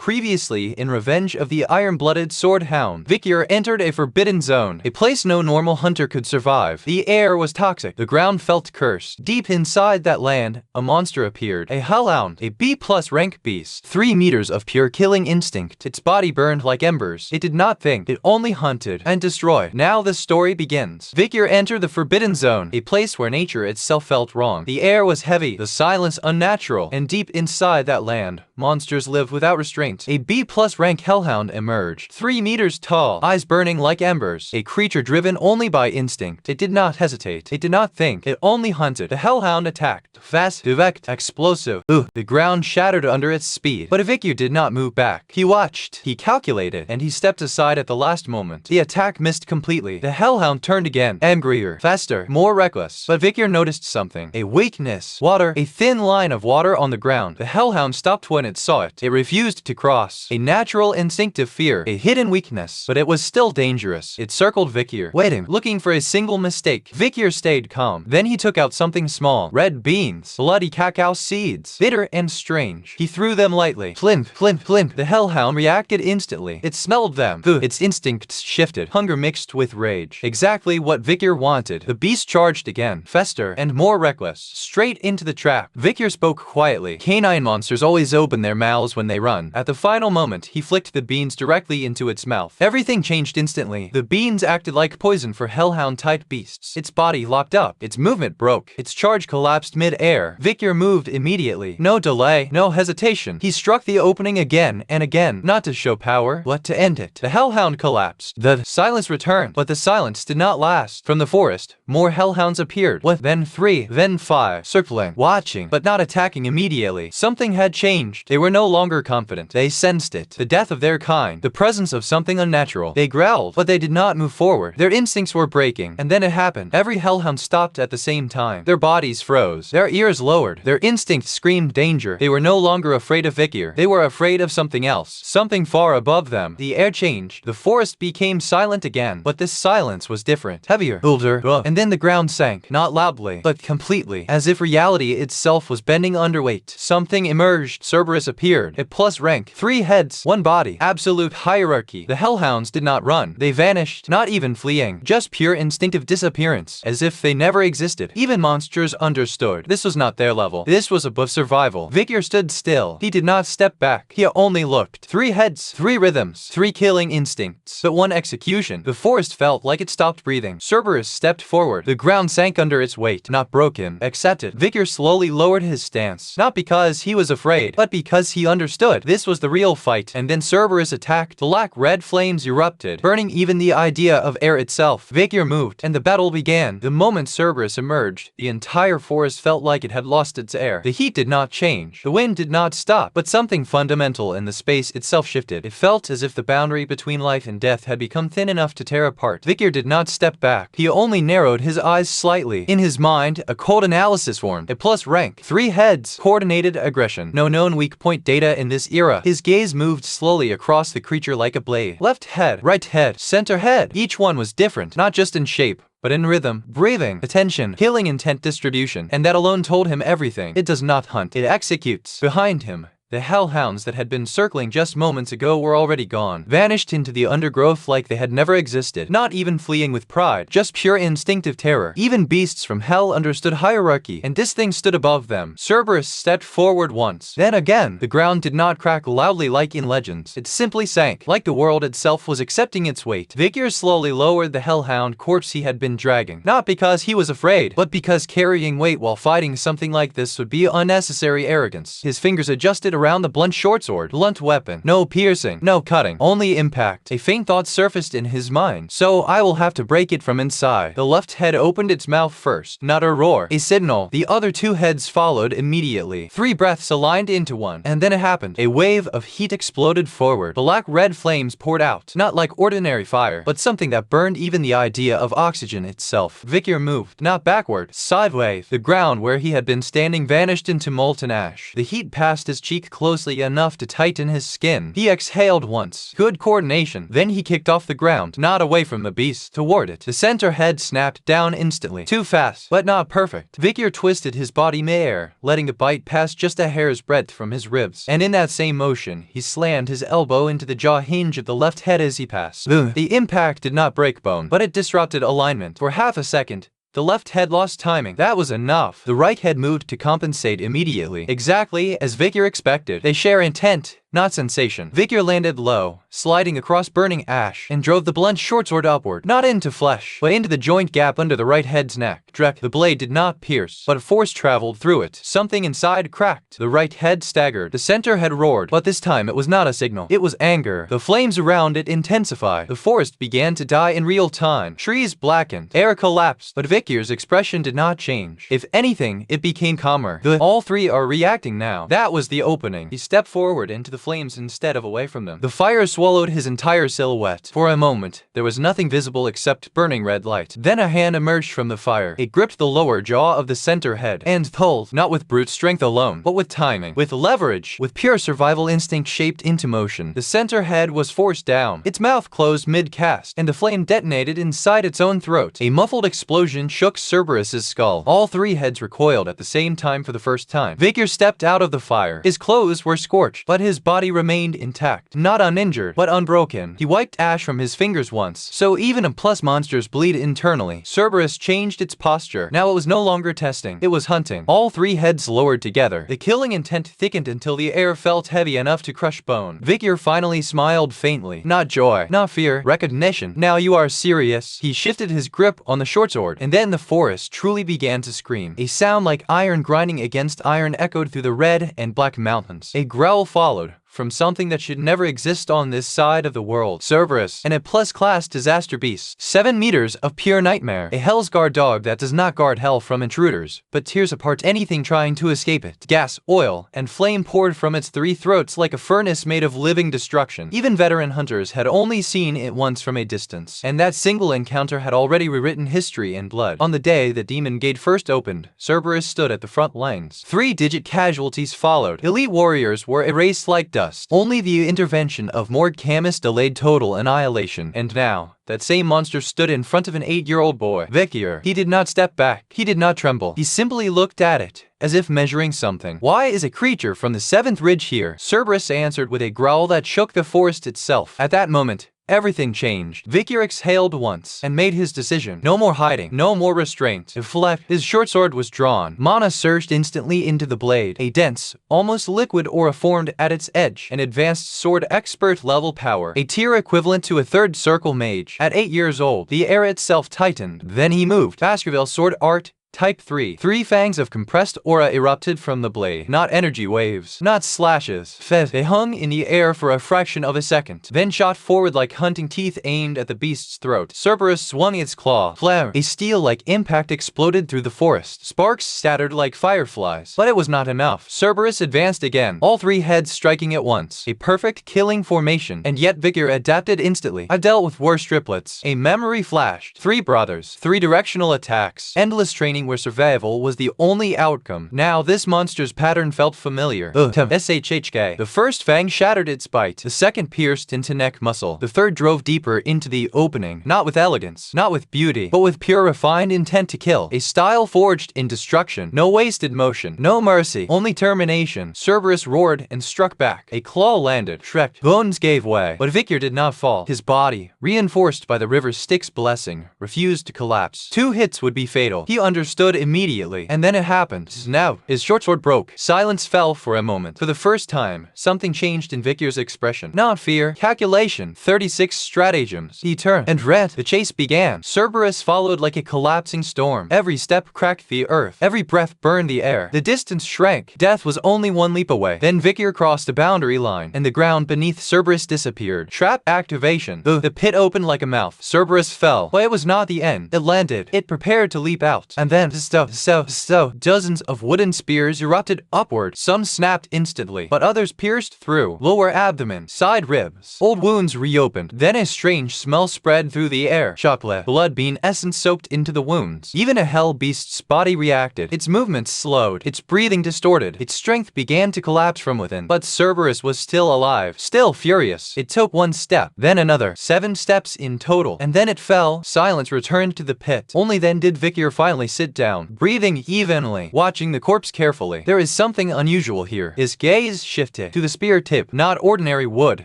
Previously, in Revenge of the Iron-Blooded Sword Hound, Vikir entered a forbidden zone, a place no normal hunter could survive. The air was toxic, the ground felt cursed. Deep inside that land, a monster appeared. A Hellhound, a B+ rank beast. 3 meters of pure killing instinct. Its body burned like embers. It did not think, it only hunted and destroyed. Now the story begins. Vikir entered the forbidden zone, a place where nature itself felt wrong. The air was heavy, the silence unnatural, and deep inside that land, monsters lived without restraint. A B+ rank Hellhound emerged, 3 meters tall, eyes burning like embers, a creature driven only by instinct. It did not hesitate, it did not think, it only hunted. The Hellhound attacked, fast, direct, explosive. The ground shattered under its speed, but Vikir did not move back. He watched, he calculated, and he stepped aside at the last moment. The attack missed completely. The Hellhound turned again, angrier, faster, more reckless. But Vikir noticed something, a weakness. Water, a thin line of water on the ground. The Hellhound stopped when it saw it. It refused to cross. A natural instinctive fear, a hidden weakness, but it was still dangerous. It circled Vikir, waiting, looking for a single mistake. Vikir stayed calm. Then he took out something small. Red beans, bloody cacao seeds, bitter and strange. He threw them lightly. Flint, flint, flint. The Hellhound reacted instantly. It smelled them. Its instincts shifted. Hunger mixed with rage. Exactly what Vikir wanted. The beast charged again, faster and more reckless, straight into the trap. Vikir spoke quietly. Canine monsters always open their mouths when they run. At the final moment, he flicked the beans directly into its mouth. Everything changed instantly. The beans acted like poison for Hellhound-type beasts. Its body locked up. Its movement broke. Its charge collapsed mid-air. Vikir moved immediately. No delay, no hesitation. He struck the opening again and again, not to show power, but to end it. The Hellhound collapsed. The silence returned, but the silence did not last. From the forest, more Hellhounds appeared. Then 3, then 5, circling, watching, but not attacking immediately. Something had changed. They were no longer confident. They sensed it. The death of their kind. The presence of something unnatural. They growled, but they did not move forward. Their instincts were breaking. And then it happened. Every Hellhound stopped at the same time. Their bodies froze. Their ears lowered. Their instincts screamed danger. They were no longer afraid of Vikir. They were afraid of something else. Something far above them. The air changed. The forest became silent again. But this silence was different. Heavier. Older. And then the ground sank. Not loudly, but completely. As if reality itself was bending underweight. Something emerged. Cerberus appeared. A plus rank. 3 heads, 1 body. Absolute hierarchy. The Hellhounds did not run. They vanished, not even fleeing. Just pure instinctive disappearance. As if they never existed. Even monsters understood. This was not their level. This was above survival. Vikir stood still. He did not step back. He only looked. 3 heads, 3 rhythms, 3 killing instincts, but 1 execution. The forest felt like it stopped breathing. Cerberus stepped forward. The ground sank under its weight. Not broken. Accepted. Vikir slowly lowered his stance. Not because he was afraid, but because he understood. This was the real fight. And then Cerberus attacked. Black red flames erupted, burning even the idea of air itself. Vikir moved, and the battle began. The moment Cerberus emerged, the entire forest felt like it had lost its air. The heat did not change. The wind did not stop, but something fundamental in the space itself shifted. It felt as if the boundary between life and death had become thin enough to tear apart. Vikir did not step back. He only narrowed his eyes slightly. In his mind, a cold analysis formed. A plus rank. 3 heads. Coordinated aggression. No known weak point data in this era. His gaze moved slowly across the creature like a blade. Left head, right head, center head. Each one was different, not just in shape, but in rhythm, breathing, attention, killing intent distribution. And that alone told him everything. It does not hunt, it executes. Behind him, the Hellhounds that had been circling just moments ago were already gone, vanished into the undergrowth like they had never existed, not even fleeing with pride, just pure instinctive terror. Even beasts from hell understood hierarchy, and this thing stood above them. Cerberus stepped forward once, then again. The ground did not crack loudly like in legends. It simply sank, like the world itself was accepting its weight. Vikir slowly lowered the Hellhound corpse he had been dragging, not because he was afraid, but because carrying weight while fighting something like this would be unnecessary arrogance. His fingers adjusted around the blunt short sword. Blunt weapon. No piercing. No cutting. Only impact. A faint thought surfaced in his mind. So I will have to break it from inside. The left head opened its mouth first. Not a roar. A signal. The other 2 heads followed immediately. 3 breaths aligned into one. And then it happened. A wave of heat exploded forward. Black red flames poured out. Not like ordinary fire, but something that burned even the idea of oxygen itself. Vikir moved. Not backward. Sideways. The ground where he had been standing vanished into molten ash. The heat passed his cheek breathed closely enough to tighten his skin. He exhaled once. Good coordination. Then he kicked off the ground, not away from the beast, toward it. The center head snapped down instantly. Too fast, but not perfect. Vikir twisted his body mid-air, letting the bite pass just a hair's breadth from his ribs. And in that same motion, he slammed his elbow into the jaw hinge of the left head as he passed. The impact did not break bone, but it disrupted alignment. For half a second, the left head lost timing. That was enough. The right head moved to compensate immediately. Exactly as Vikir expected. They share intent, not sensation. Vikir landed low, sliding across burning ash, and drove the blunt short sword upward, not into flesh, but into the joint gap under the right head's neck. Drek. The blade did not pierce, but a force traveled through it. Something inside cracked. The right head staggered. The center head roared, but this time it was not a signal. It was anger. The flames around it intensified. The forest began to die in real time. Trees blackened. Air collapsed, but Vikir's expression did not change. If anything, it became calmer. All three are reacting now. That was the opening. He stepped forward into the flames instead of away from them. The fire swallowed his entire silhouette. For a moment, there was nothing visible except burning red light. Then a hand emerged from the fire. It gripped the lower jaw of the center head and pulled, not with brute strength alone, but with timing, with leverage, with pure survival instinct shaped into motion. The center head was forced down. Its mouth closed mid-cast, and the flame detonated inside its own throat. A muffled explosion shook Cerberus's skull. All three heads recoiled at the same time for the first time. Vikir stepped out of the fire. His clothes were scorched, but his body remained intact. Not uninjured, but unbroken. He wiped ash from his fingers once, so even a plus monsters bleed internally. Cerberus changed its posture. Now it was no longer testing. It was hunting. All three heads lowered together. The killing intent thickened until the air felt heavy enough to crush bone. Vikir finally smiled faintly. Not joy, not fear, recognition. Now you are serious. He shifted his grip on the short sword, and then the forest truly began to scream. A sound like iron grinding against iron echoed through the red and black mountains. A growl followed, from something that should never exist on this side of the world. Cerberus, and a plus-class disaster beast. 7 meters of pure nightmare. A Hell's Guard dog that does not guard hell from intruders, but tears apart anything trying to escape it. Gas, oil, and flame poured from its three throats like a furnace made of living destruction. Even veteran hunters had only seen it once from a distance, and that single encounter had already rewritten history in blood. On the day the Demon Gate first opened, Cerberus stood at the front lines. 3-digit casualties followed. Elite warriors were erased like dust. Only the intervention of Morg Camus delayed total annihilation. And now, that same monster stood in front of an 8-year-old boy, Vikir. He did not step back. He did not tremble. He simply looked at it, as if measuring something. Why is a creature from the 7th ridge here? Cerberus answered with a growl that shook the forest itself. At that moment, everything changed. Vikir exhaled once and made his decision. No more hiding, no more restraint. Deflect. His short sword was drawn. Mana surged instantly into the blade. A dense, almost liquid aura formed at its edge. An advanced sword expert level power. A tier equivalent to a 3rd circle mage. At 8 years old, the air itself tightened. Then he moved. Baskerville sword art. Type 3. 3 fangs of compressed aura erupted from the blade. Not energy waves, not slashes. They hung in the air for a fraction of a second, then shot forward like hunting teeth aimed at the beast's throat. Cerberus swung its claw. Flare. A steel-like impact exploded through the forest. Sparks scattered like fireflies. But it was not enough. Cerberus advanced again, all 3 heads striking at once. A perfect killing formation, and yet Vikir adapted instantly. I dealt with worse triplets. A memory flashed. 3 brothers, 3 directional attacks, endless training where survival was the only outcome. Now this monster's pattern felt familiar. SHHK. The first fang shattered its bite. The second pierced into neck muscle. The third drove deeper into the opening. Not with elegance, not with beauty, but with pure refined intent to kill. A style forged in destruction. No wasted motion. No mercy. Only termination. Cerberus roared and struck back. A claw landed. Shrek. Bones gave way. But Vikir did not fall. His body, reinforced by the river Styx blessing, refused to collapse. 2 hits would be fatal. He understood immediately, and then it happened. Now, his short sword broke. Silence fell for a moment. For the first time, something changed in Vikir's expression. Not fear, calculation. 36 stratagems. He turned and read. The chase began. Cerberus followed like a collapsing storm. Every step cracked the earth. Every breath burned the air. The distance shrank. Death was only 1 leap away. Then Vikir crossed the boundary line, and the ground beneath Cerberus disappeared. Trap activation. The pit opened like a mouth. Cerberus fell, but it was not the end. It landed. It prepared to leap out, and then then dozens of wooden spears erupted upward. Some snapped instantly, but others pierced through lower abdomen, side ribs. Old wounds reopened. Then a strange smell spread through the air. Chocolate, blood bean essence soaked into the wounds. Even a hell beast's body reacted. Its movements slowed, its breathing distorted, its strength began to collapse from within. But Cerberus was still alive, still furious. It took one step, then another, 7 steps in total, and then it fell. Silence returned to the pit. Only then did Vikir finally sit down, breathing evenly, watching the corpse carefully. There is something unusual here. His gaze shifted to the spear tip. Not ordinary wood,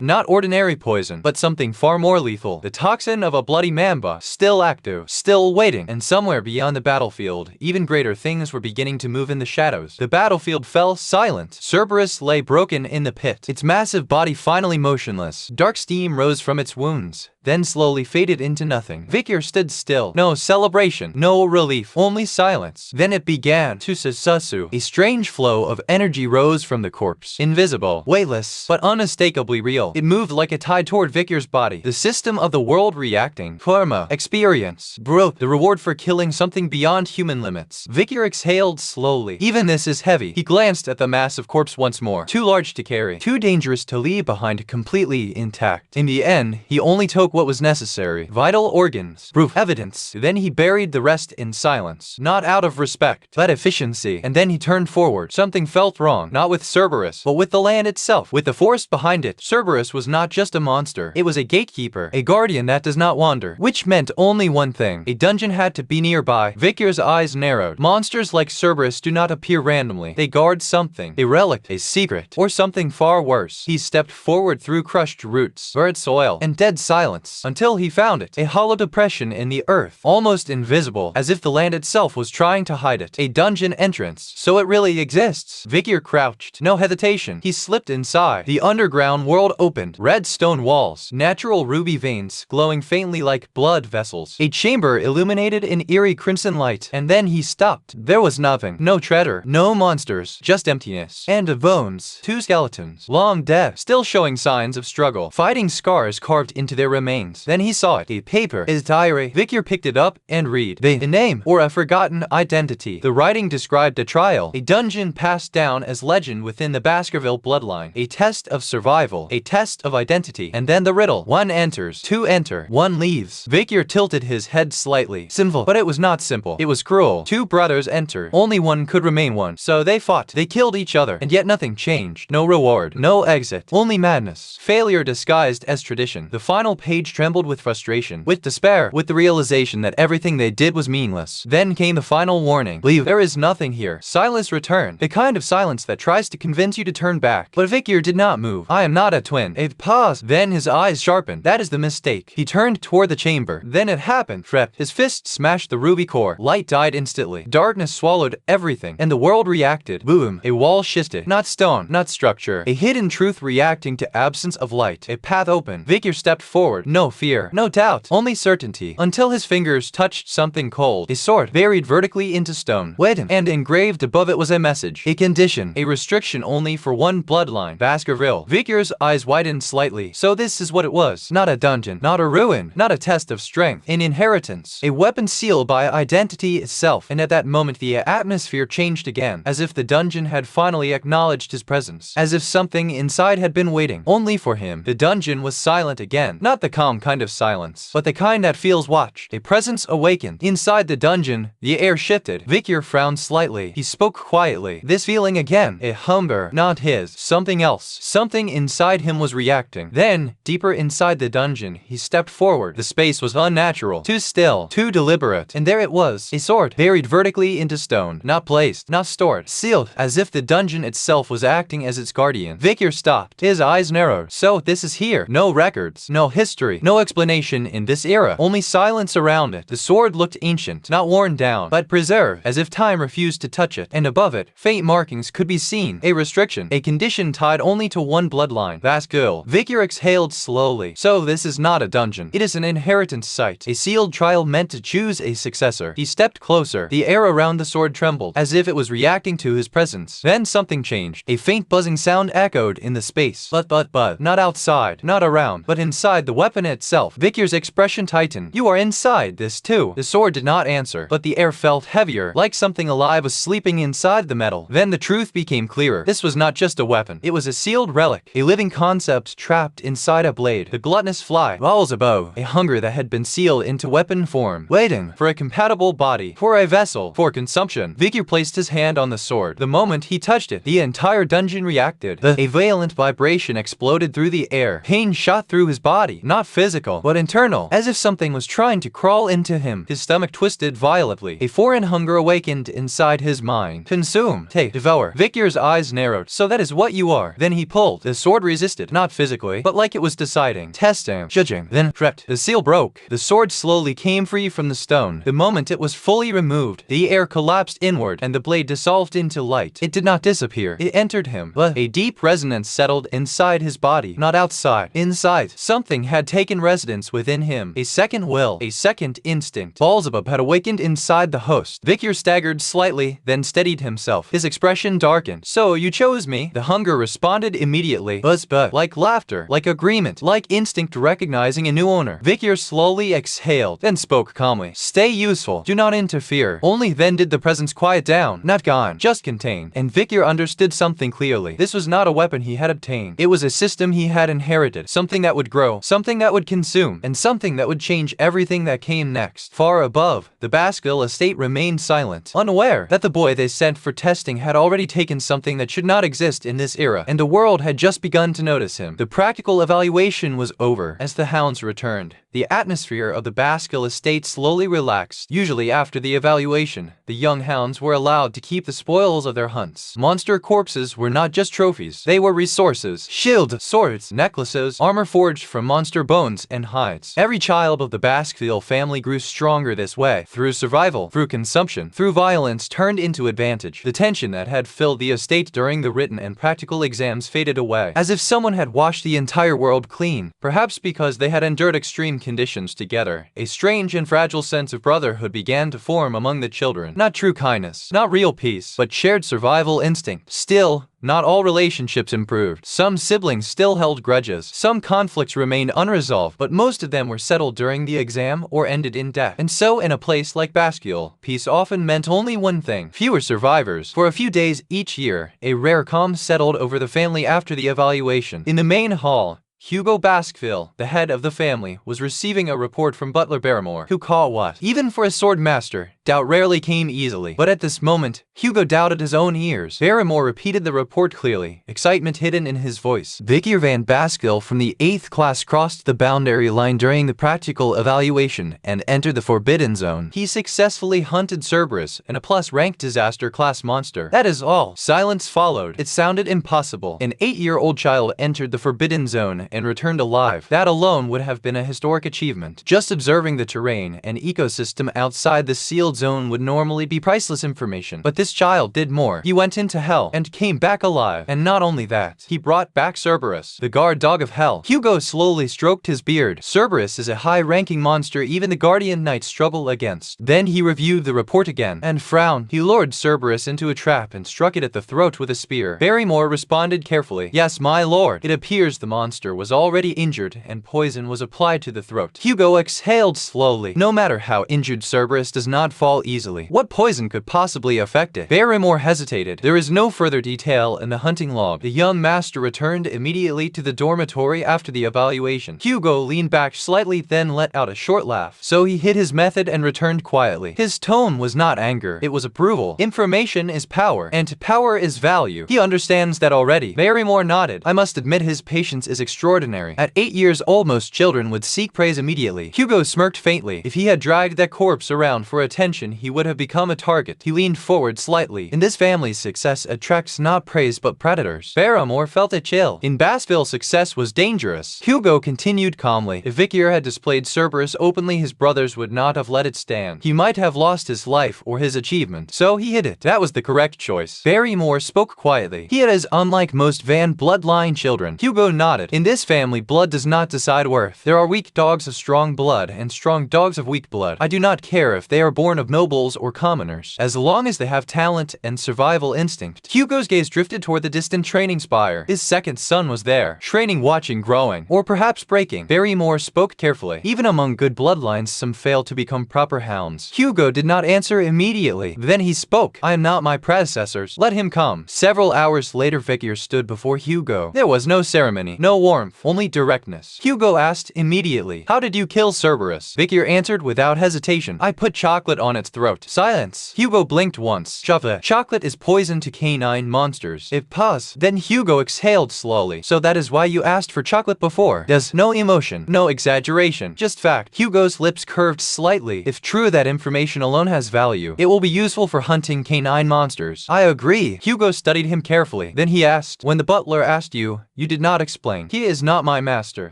not ordinary poison, but something far more lethal. The toxin of a bloody mamba, still active, still waiting. And somewhere beyond the battlefield, even greater things were beginning to move in the shadows. The battlefield fell silent. Cerberus lay broken in the pit, its massive body finally motionless. Dark steam rose from its wounds, then slowly faded into nothing. Vikir stood still. No celebration, no relief, only silence. Then it began. Tusususu. A strange flow of energy rose from the corpse. Invisible, weightless, but unmistakably real. It moved like a tide toward Vikir's body. The system of the world reacting. Karma, experience, growth, the reward for killing something beyond human limits. Vikir exhaled slowly. Even this is heavy. He glanced at the massive corpse once more. Too large to carry, too dangerous to leave behind completely intact. In the end, he only took what was necessary. Vital organs, proof, evidence. Then he buried the rest in silence. Not out of respect, but efficiency. And then he turned forward. Something felt wrong, not with Cerberus, but with the land itself, with the forest behind it. Cerberus was not just a monster. It was a gatekeeper, a guardian that does not wander, which meant only one thing. A dungeon had to be nearby. Vikir's eyes narrowed. Monsters like Cerberus do not appear randomly. They guard something, a relic, a secret, or something far worse. He stepped forward through crushed roots, burnt soil, and dead silence, until he found it. A hollow depression in the earth, almost invisible, as if the land itself was trying to hide it. A dungeon entrance. So it really exists. Vikir crouched. No hesitation. He slipped inside. The underground world opened. Red stone walls, natural ruby veins, glowing faintly like blood vessels. A chamber illuminated in eerie crimson light. And then he stopped. There was nothing. No treasure. No monsters. Just emptiness. And bones. 2 skeletons. Long dead. Still showing signs of struggle. Fighting scars carved into their remains. Then he saw it. A paper. His diary. Vikir picked it up and read. A name, or a forgotten identity. The writing described a trial. A dungeon passed down as legend within the Baskerville bloodline. A test of survival. A test of identity. And then the riddle. 1 enters. 2 enter. 1 leaves. Vikir tilted his head slightly. Simple. But it was not simple. It was cruel. 2 brothers entered. Only one could remain one. So they fought. They killed each other. And yet nothing changed. No reward. No exit. Only madness. Failure disguised as tradition. The final page trembled with frustration, with despair, with the realization that everything they did was meaningless. Then came the final warning. Leave. There is nothing here. Silence returned. The kind of silence that tries to convince you to turn back. But Vikir did not move. I am not a twin. It paused. Then his eyes sharpened. That is the mistake. He turned toward the chamber. Then it happened. Frep. His fist smashed the ruby core. Light died instantly. Darkness swallowed everything. And the world reacted. Boom. A wall shifted. Not stone. Not structure. A hidden truth reacting to absence of light. A path opened. Vikir stepped forward. No fear. No doubt. Only certainty. Until his fingers touched something cold. A sword buried vertically into stone. Waiting. And engraved above it was a message. A condition. A restriction only for one bloodline. Baskerville. Vikir's eyes widened slightly. So this is what it was. Not a dungeon. Not a ruin. Not a test of strength. An inheritance. A weapon sealed by identity itself. And at that moment the atmosphere changed again. As if the dungeon had finally acknowledged his presence. As if something inside had been waiting only for him. The dungeon was silent again. Not the calm kind of silence, but the kind that feels watched. A presence awakened. Inside the dungeon, the air shifted. Vikir frowned slightly. He spoke quietly. This feeling again. A hunger, not his. Something else. Something inside him was reacting. Then, deeper inside the dungeon, he stepped forward. The space was unnatural. Too still. Too deliberate. And there it was. A sword, buried vertically into stone. Not placed. Not stored. Sealed. As if the dungeon itself was acting as its guardian. Vikir stopped. His eyes narrowed. So, this is here. No records. No history. No explanation in this era. Only silence around it. The sword looked ancient. Not worn down, but preserved. As if time refused to touch it. And above it, faint markings could be seen. A restriction. A condition tied only to one bloodline. Baskeville. Vikir exhaled slowly. So this is not a dungeon. It is an inheritance site. A sealed trial meant to choose a successor. He stepped closer. The air around the sword trembled, as if it was reacting to his presence. Then something changed. A faint buzzing sound echoed in the space. But, not outside, not around, but inside the weapon weapon itself. Vikir's expression tightened. You are inside this too. The sword did not answer, but the air felt heavier, like something alive was sleeping inside the metal. Then the truth became clearer. This was not just a weapon. It was a sealed relic, a living concept trapped inside a blade. The gluttonous fly, Baalzebub, a hunger that had been sealed into weapon form, waiting for a compatible body, for a vessel, for consumption. Vikir placed his hand on the sword. The moment he touched it, the entire dungeon reacted. A violent vibration exploded through the air. Pain shot through his body, not physical, but internal, as if something was trying to crawl into him. His stomach twisted violently. A foreign hunger awakened inside his mind. Consume, take, devour. Vikir's eyes narrowed. So that is what you are. Then he pulled. The sword resisted, not physically, but like it was deciding, testing, judging. Then, tripped. The seal broke. The sword slowly came free from the stone. The moment it was fully removed, the air collapsed inward, and the blade dissolved into light. It did not disappear. It entered him, but a deep resonance settled inside his body, not outside. Inside, something had taken residence within him. A second will, a second instinct. Baalzebub had awakened inside the host. Vikir staggered slightly, then steadied himself. His expression darkened. So you chose me? The hunger responded immediately. Buzz, like laughter, like agreement, like instinct recognizing a new owner. Vikir slowly exhaled, then spoke calmly. Stay useful. Do not interfere. Only then did the presence quiet down. Not gone, just contained. And Vikir understood something clearly. This was not a weapon he had obtained. It was a system he had inherited. Something that would grow, something that would consume, and something that would change everything that came next. Far above, the Baskerville estate remained silent, unaware that the boy they sent for testing had already taken something that should not exist in this era, and the world had just begun to notice him. The practical evaluation was over as the hounds returned. The atmosphere of the Baskeville estate slowly relaxed. Usually after the evaluation, the young hounds were allowed to keep the spoils of their hunts. Monster corpses were not just trophies, they were resources. Shields, swords, necklaces, armor forged from monster bones and hides. Every child of the Baskerville family grew stronger this way, through survival, through consumption, through violence turned into advantage. The tension that had filled the estate during the written and practical exams faded away, as if someone had washed the entire world clean. Perhaps because they had endured extreme conditions together, a strange and fragile sense of brotherhood began to form among the children. Not true kindness, not real peace, but shared survival instinct. Still, not all relationships improved. Some siblings still held grudges. Some conflicts remained unresolved, but most of them were settled during the exam or ended in death. And so, in a place like Baskeville, peace often meant only one thing: fewer survivors. For a few days each year, a rare calm settled over the family after the evaluation. In the main hall, Hugo Baskeville, the head of the family, was receiving a report from Butler Barrymore, who caught what? Even for a sword master, doubt rarely came easily. But at this moment, Hugo doubted his own ears. Barrymore repeated the report clearly, excitement hidden in his voice. Vikir van Baskeville from the 8th class crossed the boundary line during the practical evaluation and entered the Forbidden Zone. He successfully hunted Cerberus, and a plus-ranked disaster class monster. That is all. Silence followed. It sounded impossible. An 8-year-old child entered the Forbidden Zone and returned alive. That alone would have been a historic achievement. Just observing the terrain and ecosystem outside the sealed zone would normally be priceless information. But this child did more. He went into hell and came back alive. And not only that, he brought back Cerberus, the guard dog of hell. Hugo slowly stroked his beard. Cerberus is a high-ranking monster even the Guardian Knights struggle against. Then he reviewed the report again and frowned. He lured Cerberus into a trap and struck it at the throat with a spear. Barrymore responded carefully. Yes, my lord. It appears the monster was already injured and poison was applied to the throat. Hugo exhaled slowly. No matter how injured, Cerberus does not fall easily. What poison could possibly affect it? Barrymore hesitated. There is no further detail in the hunting log. The young master returned immediately to the dormitory after the evaluation. Hugo leaned back slightly, then let out a short laugh. So he hid his method and returned quietly. His tone was not anger. It was approval. Information is power, and power is value. He understands that already. Barrymore nodded. I must admit his patience is extraordinary. At 8 years old, most children would seek praise immediately. Hugo smirked faintly. If he had dragged that corpse around for attention, he would have become a target. He leaned forward slightly. In this family's success attracts not praise but predators. Barrymore felt a chill. In Baskerville, success was dangerous. Hugo continued calmly. If Vikir had displayed Cerberus openly, his brothers would not have let it stand. He might have lost his life or his achievement, so he hid it. That was the correct choice. Barrymore spoke quietly. He is unlike most Van bloodline children. Hugo nodded. In this family, blood does not decide worth. There are weak dogs of strong blood and strong dogs of weak blood. I do not care if they are born of of nobles or commoners, as long as they have talent and survival instinct. Hugo's gaze drifted toward the distant training spire. His second son was there, training, watching, growing, or perhaps breaking. Barrymore spoke carefully. Even among good bloodlines, some fail to become proper hounds. Hugo did not answer immediately. Then he spoke. I am not my predecessors. Let him come. Several hours later, Vikir stood before Hugo. There was no ceremony, no warmth, only directness. Hugo asked immediately, how did you kill Cerberus? Vikir answered without hesitation, I put chocolate on its throat. Silence. Hugo blinked once. Chocolate is poison to canine monsters. It paused. Then Hugo exhaled slowly. So that is why you asked for chocolate before. There's no emotion, no exaggeration, just fact. Hugo's lips curved slightly. If true that information alone has value, it will be useful for hunting canine monsters. I agree. Hugo studied him carefully. Then he asked, when the butler asked you, you did not explain. He is not my master.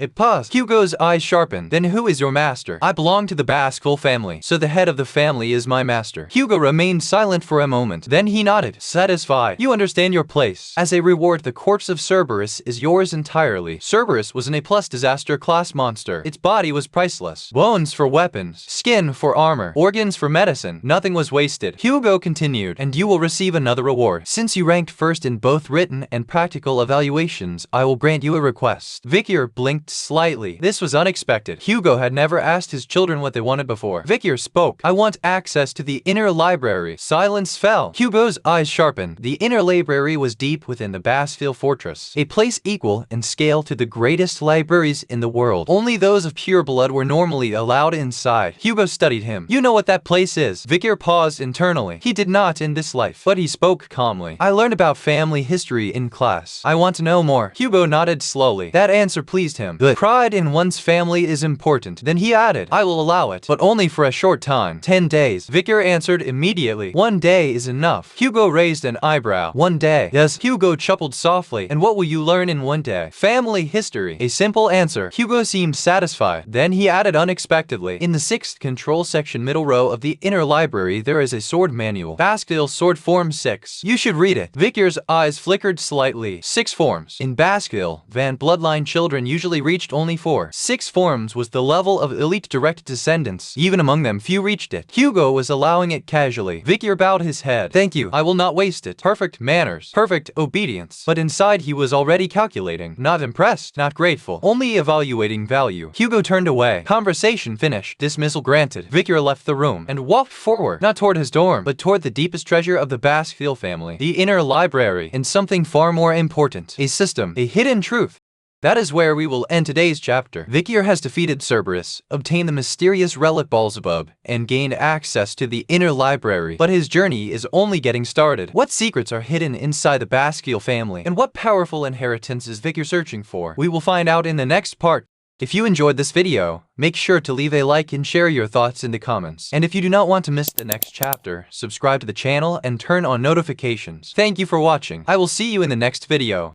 It paused. Hugo's eyes sharpened. Then who is your master? I belong to the Baskerville family, so the head of the family is my master. Hugo remained silent for a moment. Then he nodded, satisfied. You understand your place. As a reward, the corpse of Cerberus is yours entirely. Cerberus was an A+ disaster class monster. Its body was priceless. Bones for weapons, skin for armor, organs for medicine. Nothing was wasted. Hugo continued, and you will receive another reward. Since you ranked first in both written and practical evaluations, I will grant you a request. Vikir blinked slightly. This was unexpected. Hugo had never asked his children what they wanted before. Vikir spoke. I want access to the inner library. Silence fell. Hugo's eyes sharpened. The inner library was deep within the Baskerville fortress, a place equal in scale to the greatest libraries in the world. Only those of pure blood were normally allowed inside. Hugo studied him. You know what that place is? Vikir paused internally. He did not in this life, but he spoke calmly. I learned about family history in class. I want to know more. Hugo nodded slowly. That answer pleased him. Good. Pride in one's family is important. Then he added, I will allow it, but only for a short time. 10 days. Vikir answered immediately. 1 day is enough. Hugo raised an eyebrow. 1 day. Yes. Hugo chuckled softly. And what will you learn in 1 day? Family history. A simple answer. Hugo seemed satisfied. Then he added unexpectedly, in the 6th control section middle row of the inner library, there is a sword manual. Baskerville Sword Form 6. You should read it. Vikir's eyes flickered slightly. 6 forms. In Baskerville, Van bloodline children usually reached only 4. 6 forms was the level of elite direct descendants. Even among them, few reached it. Hugo was allowing it casually. Vikir bowed his head. Thank you. I will not waste it. Perfect manners. Perfect obedience. But inside he was already calculating. Not impressed. Not grateful. Only evaluating value. Hugo turned away. Conversation finished. Dismissal granted. Vikir left the room and walked forward. Not toward his dorm, but toward the deepest treasure of the Baskerville family. The inner library. And something far more important. A system. A hidden truth. That is where we will end today's chapter. Vikir has defeated Cerberus, obtained the mysterious relic Baalzebub, and gained access to the inner library. But his journey is only getting started. What secrets are hidden inside the Baskeville family? And what powerful inheritance is Vikir searching for? We will find out in the next part. If you enjoyed this video, make sure to leave a like and share your thoughts in the comments. And if you do not want to miss the next chapter, subscribe to the channel and turn on notifications. Thank you for watching. I will see you in the next video.